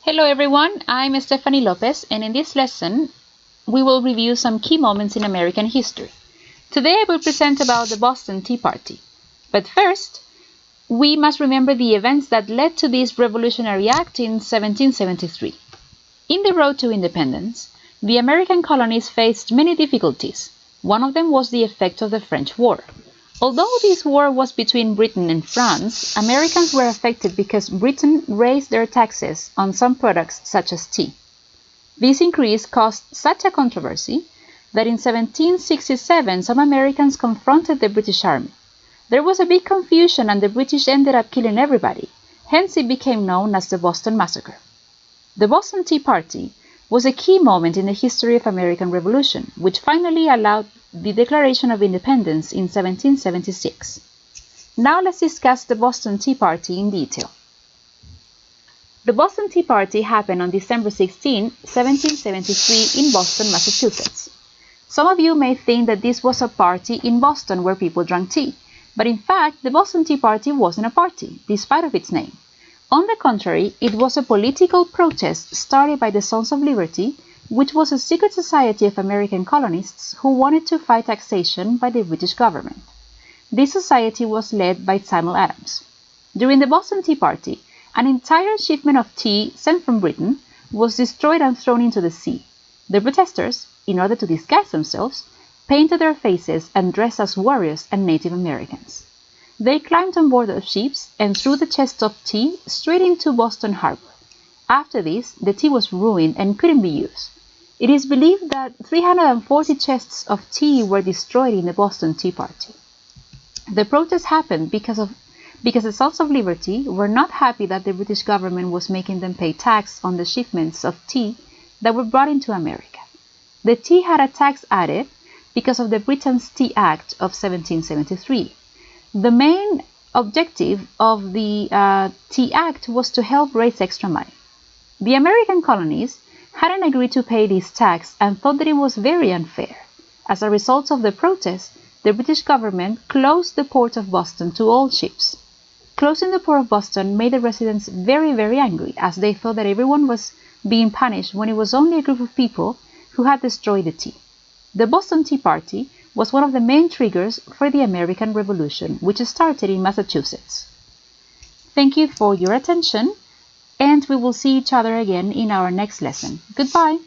Hello everyone, I'm Estephanie Lopez, and in this lesson we will review some key moments in American history. Today I will present about the Boston Tea Party. But first, we must remember the events that led to this Revolutionary Act in 1773. In the road to independence, the American colonies faced many difficulties. One of them was the effect of the French War. Although this war was between Britain and France, Americans were affected because Britain raised their taxes on some products such as tea. This increase caused such a controversy that in 1767 some Americans confronted the British Army. There was a big confusion and the British ended up killing everybody, hence it became known as the Boston Massacre. The Boston Tea Party was a key moment in the history of American Revolution, which finally allowed the Declaration of Independence in 1776. Now let's discuss the Boston Tea Party in detail. The Boston Tea Party happened on December 16, 1773 in Boston, Massachusetts. Some of you may think that this was a party in Boston where people drank tea, but in fact the Boston Tea Party wasn't a party, despite of its name. On the contrary, it was a political protest started by the Sons of Liberty, which was a secret society of American colonists who wanted to fight taxation by the British government. This society was led by Samuel Adams. During the Boston Tea Party, an entire shipment of tea sent from Britain was destroyed and thrown into the sea. The protesters, in order to disguise themselves, painted their faces and dressed as warriors and Native Americans. They climbed on board of ships and threw the chests of tea straight into Boston Harbor. After this, the tea was ruined and couldn't be used. It is believed that 340 chests of tea were destroyed in the Boston Tea Party. The protest happened because the Sons of Liberty were not happy that the British government was making them pay tax on the shipments of tea that were brought into America. The tea had a tax added because of the Britain's Tea Act of 1773. The main objective of the Tea Act was to help raise extra money. The American colonies hadn't agreed to pay this tax and thought that it was very unfair. As a result of the protest, the British government closed the port of Boston to all ships. Closing the port of Boston made the residents very, very angry, as they thought that everyone was being punished when it was only a group of people who had destroyed the tea. The Boston Tea Party was one of the main triggers for the American Revolution, which started in Massachusetts. Thank you for your attention, and we will see each other again in our next lesson. Goodbye!